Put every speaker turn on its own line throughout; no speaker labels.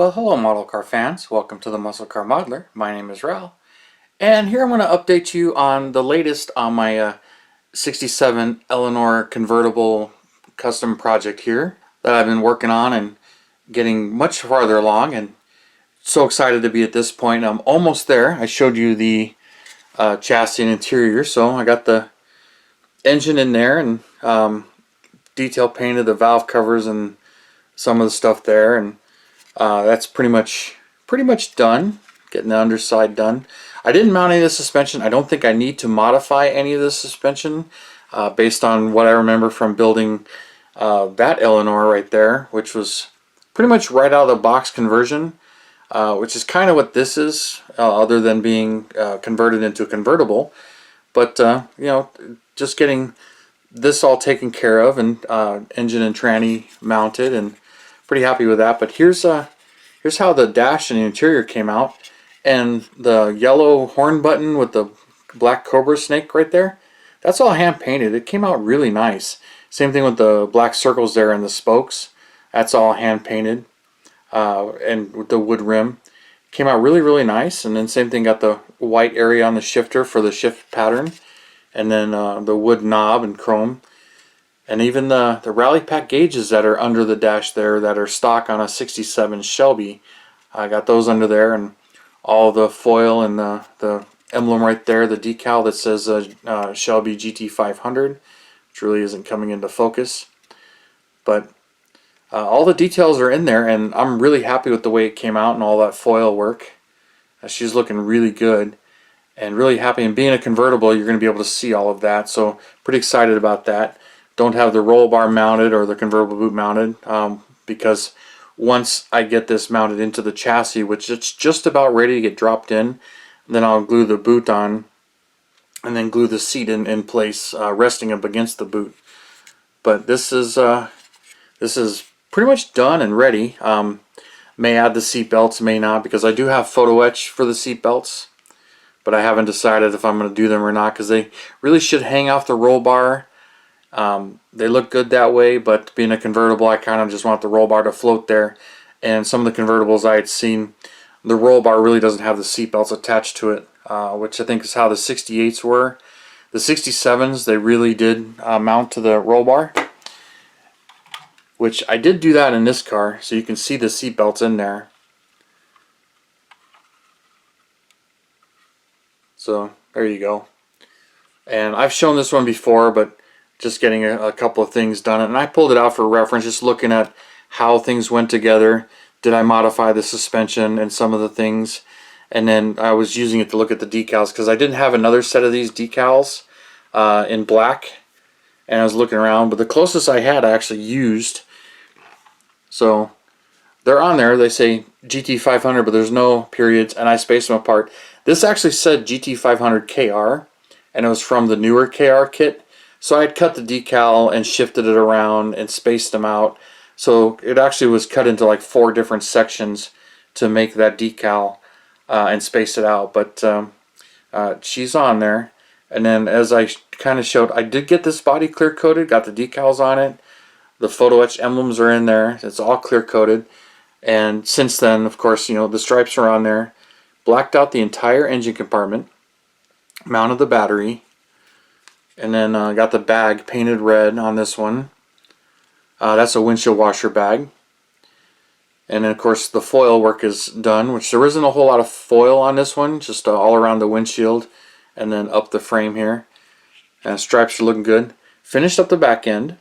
Well, hello model car fans. Welcome to the Muscle Car Modeler. My name is Ral. And here I'm going to update you on the latest on my 67 Eleanor convertible custom project here that I've been working on and getting much farther along, and so excited to be at this point. I'm almost there. I showed you the chassis and interior, so I got the engine in there and detail painted the valve covers and some of the stuff there, and that's pretty much done. Getting the underside done. I didn't mount any of the suspension. I don't think I need to modify any of the suspension based on what I remember from building that Eleanor right there, which was pretty much right out of the box conversion, which is kind of what this is, other than being converted into a convertible. But you know, just getting this all taken care of and engine and tranny mounted, and pretty happy with that. But here's how the dash and the interior came out, and the yellow horn button with the black cobra snake right there, that's all hand painted. It came out really nice. Same thing with the black circles there and the spokes, that's all hand painted, and with the wood rim came out really nice. And then same thing, got the white area on the shifter for the shift pattern, and then the wood knob and chrome. And even the rally pack gauges that are under the dash there that are stock on a 67 Shelby, I got those under there, and all the foil and the emblem right there, the decal that says Shelby GT500, which really isn't coming into focus. But all the details are in there, and I'm really happy with the way it came out and all that foil work. She's looking really good and really happy. And being a convertible, you're going to be able to see all of that, so pretty excited about that. Don't have the roll bar mounted or the convertible boot mounted because once I get this mounted into the chassis, which it's just about ready to get dropped in, then I'll glue the boot on and then glue the seat in place, resting up against the boot. But this is pretty much done and ready. May add the seat belts, may not, because I do have photo etch for the seat belts, but I haven't decided if I'm going to do them or not, because they really should hang off the roll bar. They look good that way, but being a convertible, I kind of just want the roll bar to float there. And some of the convertibles I had seen, the roll bar really doesn't have the seat belts attached to it, which I think is how the 68s were. The 67s, they really did mount to the roll bar, which I did do that in this car, so you can see the seat belts in there. So there you go. And I've shown this one before, but just getting a couple of things done, and I pulled it out for reference, just looking at how things went together. Did I modify the suspension and some of the things, and then I was using it to look at the decals, because I didn't have another set of these decals in black, and I was looking around, but the closest I had I actually used. So they're on there, they say GT500, but there's no periods, and I spaced them apart. This actually said GT500 KR, and it was from the newer KR kit. So I had cut the decal and shifted it around and spaced them out. So it actually was cut into like 4 different sections to make that decal and space it out. But she's on there. And then as I kind of showed, I did get this body clear coated, got the decals on it. The photo etch emblems are in there. It's all clear coated. And since then, of course, you know, the stripes are on there. Blacked out the entire engine compartment. Mounted the battery. And then got the bag painted red on this one. That's a windshield washer bag. And then of course the foil work is done, which there isn't a whole lot of foil on this one, just all around the windshield and then up the frame here. And stripes are looking good. Finished up the back end.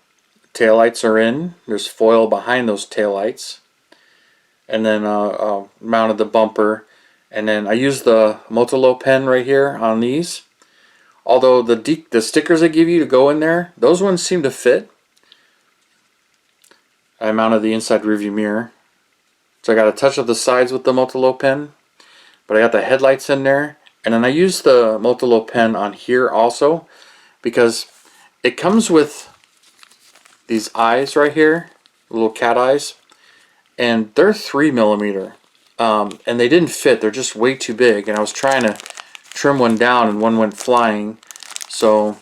Taillights are in. There's foil behind those taillights. And then mounted the bumper. And then I used the Motolo pen right here on these. Although the stickers they give you to go in there, those ones seem to fit. I mounted the inside rearview mirror. So I got to touch up the sides with the Motolo pen. But I got the headlights in there. And then I used the Motolo pen on here also, because it comes with these eyes right here, little cat eyes. And they're 3mm. And they didn't fit, they're just way too big. And I was trying to trim one down and one went flying, so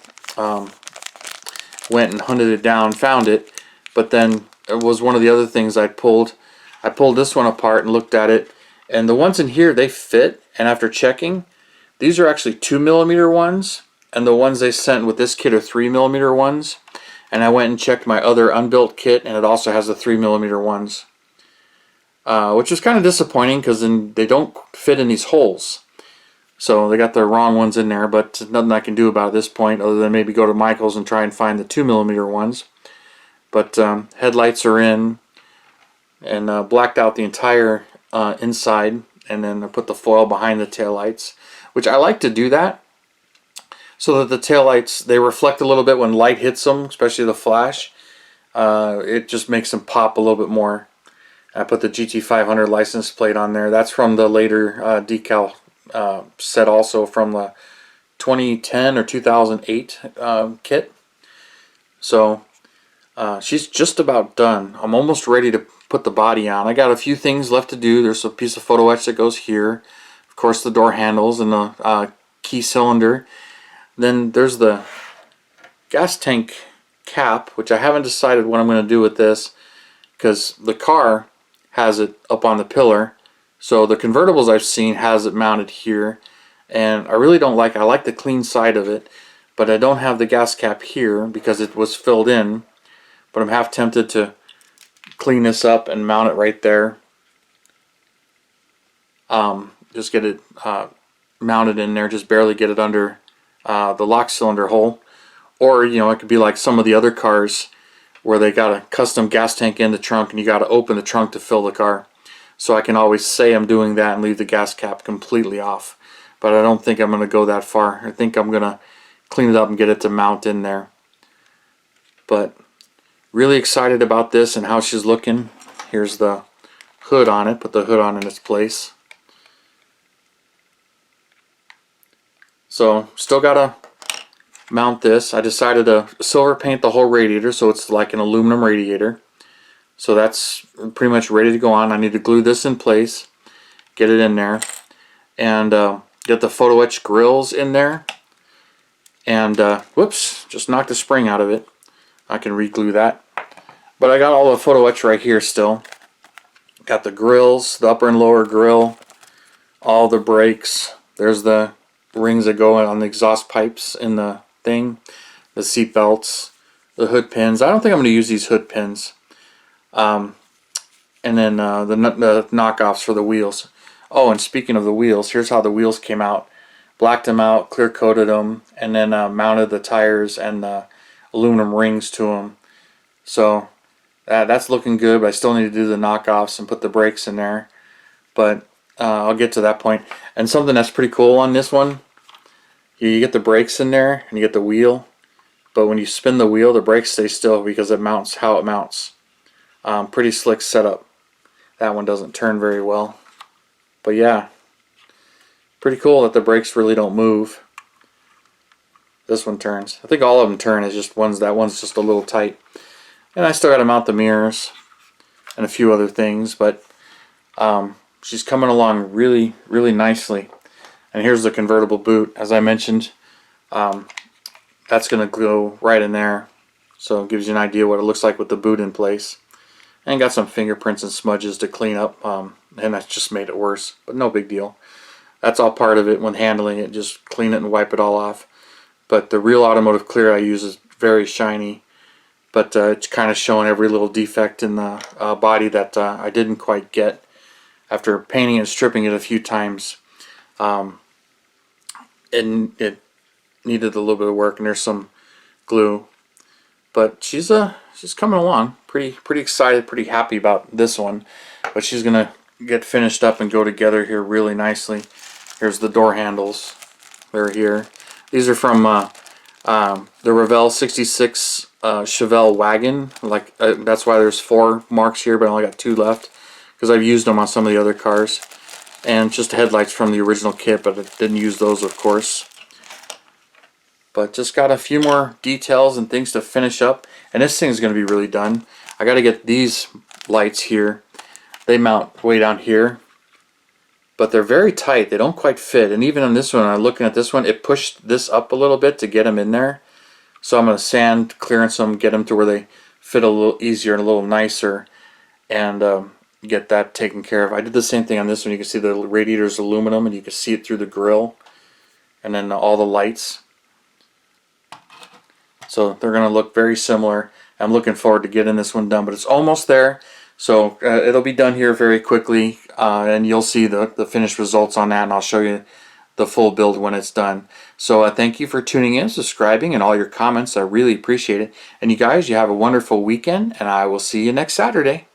went and hunted it down, found it, but then it was one of the other things I pulled. I pulled this one apart and looked at it, and the ones in here, they fit, and after checking, these are actually 2mm ones, and the ones they sent with this kit are 3mm ones. And I went and checked my other unbuilt kit, and it also has the 3mm ones. Which is kind of disappointing because then they don't fit in these holes. So they got the wrong ones in there, but nothing I can do about it at this point other than maybe go to Michael's and try and find the 2mm ones. But headlights are in, and blacked out the entire inside, and then I put the foil behind the taillights, which I like to do that so that the taillights, they reflect a little bit when light hits them, especially the flash. It just makes them pop a little bit more. I put the GT500 license plate on there. That's from the later decal set, also from the 2010 or 2008 kit. So she's just about done. I'm almost ready to put the body on. I got a few things left to do. There's a piece of photo etch that goes here. Of course, the door handles and the key cylinder. Then there's the gas tank cap, which I haven't decided what I'm going to do with this, because the car has it up on the pillar. So the convertibles I've seen has it mounted here, and I really don't like, I like the clean side of it, but I don't have the gas cap here because it was filled in. But I'm half tempted to clean this up and mount it right there. Just get it mounted in there, just barely get it under the lock cylinder hole. Or, you know, it could be like some of the other cars where they got a custom gas tank in the trunk and you got to open the trunk to fill the car. So I can always say I'm doing that and leave the gas cap completely off. But I don't think I'm going to go that far. I think I'm going to clean it up and get it to mount in there. But really excited about this and how she's looking. Here's the hood on it. Put the hood on in its place. So still got to mount this. I decided to silver paint the whole radiator so it's like an aluminum radiator. So that's pretty much ready to go on. I need to glue this in place, get it in there, and get the photo etch grills in there. And whoops, just knocked the spring out of it. I can re-glue that. But I got all the photo etch right here still. Got the grills, the upper and lower grill, all the brakes. There's the rings that go on the exhaust pipes in the thing, the seat belts, the hood pins. I don't think I'm going to use these hood pins. And then the knockoffs for the wheels. Oh, and speaking of the wheels, here's how the wheels came out. Blacked them out, clear coated them, and then mounted the tires and the aluminum rings to them. So that's looking good, but I still need to do the knockoffs and put the brakes in there. But I'll get to that point. And something that's pretty cool on this one, you get the brakes in there and you get the wheel, but when you spin the wheel, the brakes stay still because it mounts how it mounts. Pretty slick setup. That one doesn't turn very well, but yeah, pretty cool that the brakes really don't move. This one turns. I think all of them turn. It's just that one's just a little tight. And I still got to mount the mirrors and a few other things, but she's coming along really, really nicely. And here's the convertible boot. As I mentioned, that's going to go right in there, so it gives you an idea what it looks like with the boot in place. And got some fingerprints and smudges to clean up, and that just made it worse, but no big deal. That's all part of it when handling it. Just clean it and wipe it all off. But the real automotive clear I use is very shiny, but it's kind of showing every little defect in the body that I didn't quite get after painting and stripping it a few times. It needed a little bit of work, and there's some glue. But she's coming along. Pretty excited, pretty happy about this one. But she's gonna get finished up and go together here really nicely. Here's the door handles. They're here. These are from the Revell 66 Chevelle wagon. That's why there's 4 marks here, but I only got 2 left because I've used them on some of the other cars. And just headlights from the original kit, but I didn't use those, of course. But just got a few more details and things to finish up, and this thing is going to be really done. I got to get these lights here. They mount way down here, but they're very tight. They don't quite fit. And even on this one, I'm looking at this one, it pushed this up a little bit to get them in there. So I'm going to sand clearance them, get them to where they fit a little easier and a little nicer. And get that taken care of. I did the same thing on this one. You can see the radiator's aluminum and you can see it through the grill, and then all the lights. So they're going to look very similar. I'm looking forward to getting this one done, but it's almost there. So it'll be done here very quickly, and you'll see the finished results on that, and I'll show you the full build when it's done. So thank you for tuning in, subscribing, and all your comments. I really appreciate it. And you guys, you have a wonderful weekend, and I will see you next Saturday.